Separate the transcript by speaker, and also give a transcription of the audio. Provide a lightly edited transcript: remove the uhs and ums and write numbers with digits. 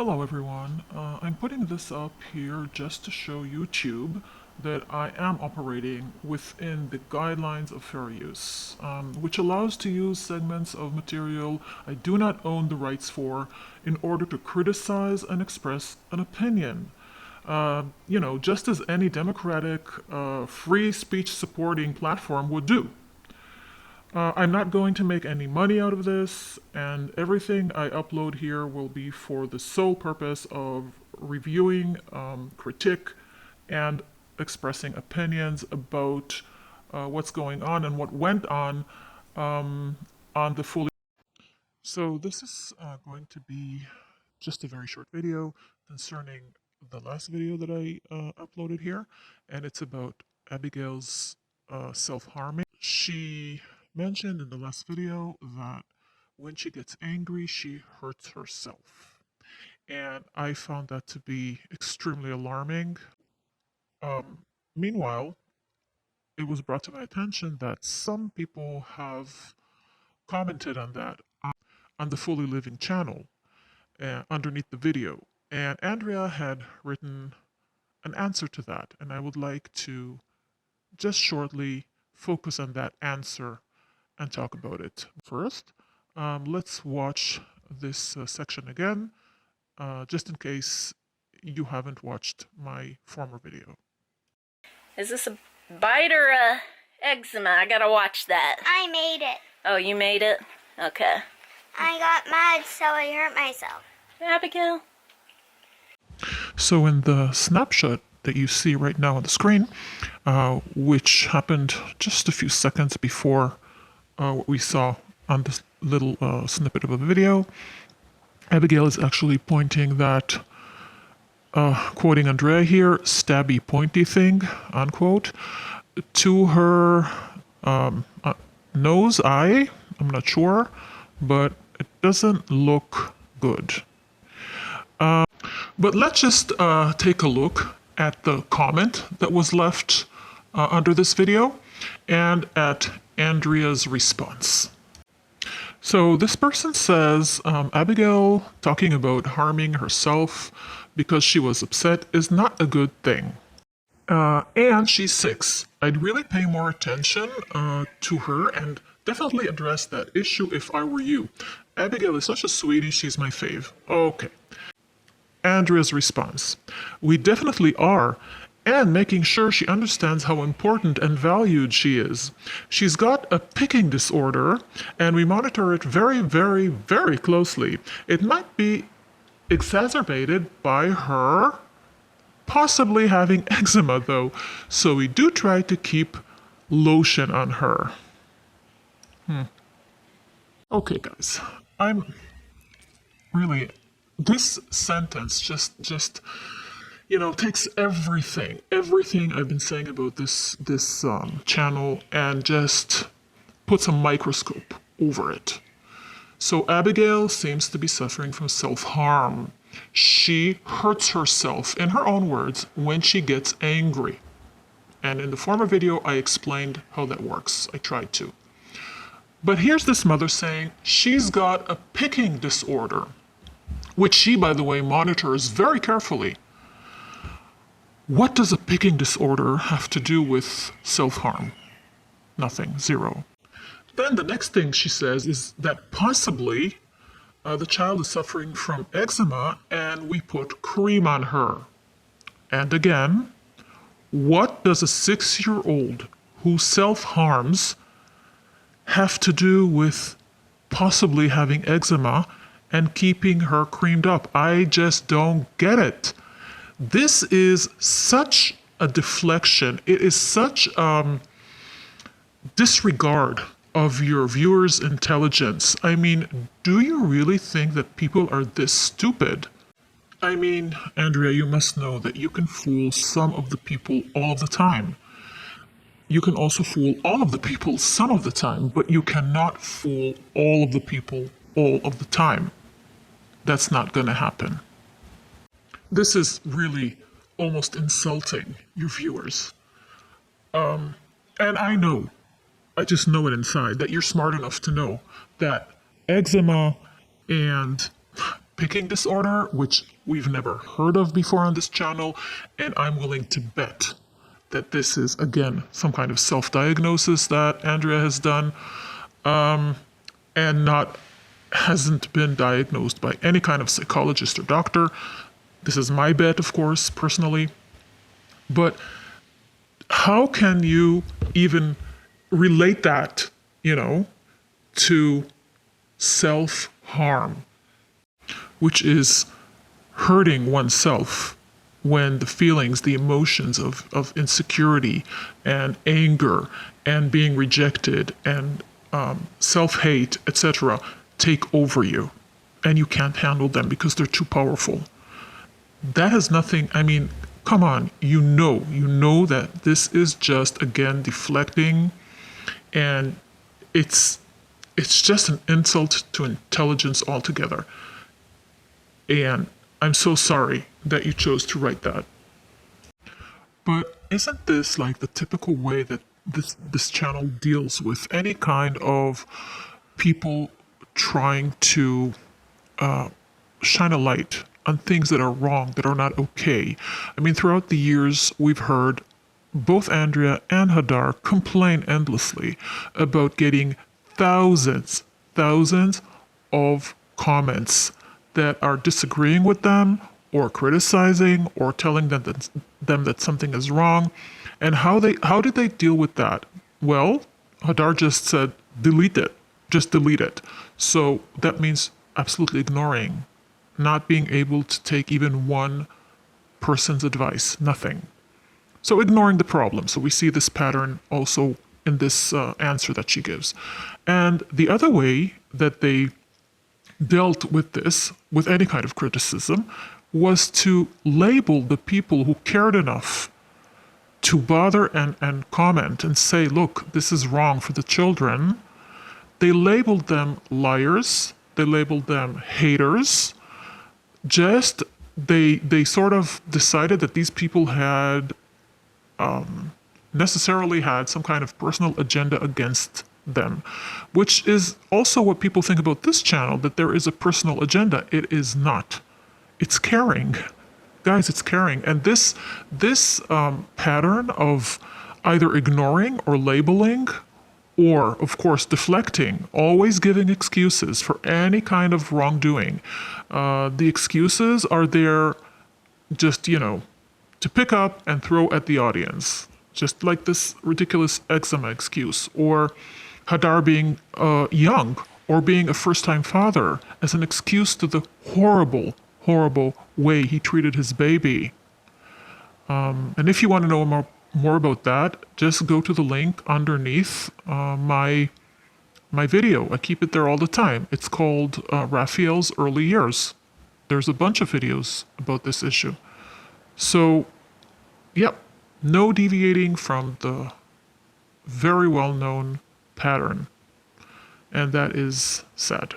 Speaker 1: Hello everyone, I'm putting this up here just to show YouTube that I am operating within the guidelines of fair use, which allows to use segments of material I do not own the rights for in order to criticize and express an opinion. Just as any democratic, free speech supporting platform would do. I'm not going to make any money out of this, and everything I upload here will be for the sole purpose of reviewing, critique, and expressing opinions about what's going on and what went on the fully. So this is going to be just a very short video concerning the last video that I uploaded here, and it's about Abigail's self-harming. She mentioned in the last video that when she gets angry, she hurts herself. And I found that to be extremely alarming. Meanwhile, it was brought to my attention that some people have commented on that on the Fully Living channel underneath the video. And Andrea had written an answer to that, and I would like to just shortly focus on that answer and talk about it. First, let's watch this section again, just in case you haven't watched my former video.
Speaker 2: Is this a bite or a eczema? I gotta watch that.
Speaker 3: I made it.
Speaker 2: Oh, you made it? Okay.
Speaker 3: I got mad, so I hurt myself.
Speaker 2: Abigail?
Speaker 1: So in the snapshot that you see right now on the screen, which happened just a few seconds before what we saw on this little snippet of a video, Abigail is actually pointing that, quoting Andrea here, stabby pointy thing, unquote, to her nose, eye, I'm not sure, but it doesn't look good. But let's just take a look at the comment that was left under this video and at Andrea's response. So this person says, Abigail talking about harming herself because she was upset is not a good thing. And she's 6. I'd really pay more attention to her and definitely address that issue if I were you. Abigail is such a sweetie, she's my fave. Okay. Andrea's response. We definitely are, and making sure she understands how important and valued she is. She's got a picking disorder, and we monitor it very, very, very closely. It might be exacerbated by her possibly having eczema, though, so we do try to keep lotion on her. Okay, guys, I'm really... This sentence just takes everything I've been saying about this channel and just puts a microscope over it. So Abigail seems to be suffering from self-harm. She hurts herself, in her own words, when she gets angry. And in the former video, I explained how that works. I tried to. But here's this mother saying she's got a picking disorder, which she, by the way, monitors very carefully. What does a picking disorder have to do with self-harm? Nothing, zero. Then the next thing she says is that possibly the child is suffering from eczema and we put cream on her. And again, what does a 6-year-old who self-harms have to do with possibly having eczema and keeping her creamed up? I just don't get it. This is such a deflection. It is such disregard of your viewers' intelligence. I mean, do you really think that people are this stupid? I mean, Andrea, you must know that you can fool some of the people all of the time. You can also fool all of the people some of the time, but you cannot fool all of the people all of the time. That's not going to happen. This is really almost insulting your viewers. And I just know it inside, that you're smart enough to know that eczema and picking disorder, which we've never heard of before on this channel, and I'm willing to bet that this is, again, some kind of self-diagnosis that Andrea has done, and hasn't been diagnosed by any kind of psychologist or doctor. This is my bet, of course, personally. But how can you even relate that, to self-harm, which is hurting oneself when the feelings, the emotions of insecurity and anger and being rejected and self-hate, etc., take over you and you can't handle them because they're too powerful. That has nothing, come on, you know that this is just, again, deflecting, and it's just an insult to intelligence altogether. And I'm so sorry that you chose to write that. But isn't this like the typical way that this channel deals with any kind of people trying to shine a light on things that are wrong, that are not okay? Throughout the years, we've heard both Andrea and Hadar complain endlessly about getting thousands of comments that are disagreeing with them or criticizing or telling them that something is wrong. And how did they deal with that? Well, Hadar just said, delete it. Just delete it. So that means absolutely ignoring, not being able to take even one person's advice, nothing. So ignoring the problem. So we see this pattern also in this answer that she gives. And the other way that they dealt with this, with any kind of criticism, was to label the people who cared enough to bother and comment and say, look, this is wrong for the children. They labeled them liars. They labeled them haters. They sort of decided that these people had necessarily had some kind of personal agenda against them, which is also what people think about this channel, that there is a personal agenda. It is not. It's caring. Guys, it's caring. And this pattern of either ignoring or labeling or, of course, deflecting, always giving excuses for any kind of wrongdoing. The excuses are there just, to pick up and throw at the audience. Just like this ridiculous eczema excuse, or Hadar being young, or being a first-time father as an excuse to the horrible way he treated his baby. And if you want to know more about that, just go to the link underneath my video. I keep it there all the time. It's called Raphael's Early Years. There's a bunch of videos about this issue. So, yep, no deviating from the very well-known pattern. And that is sad.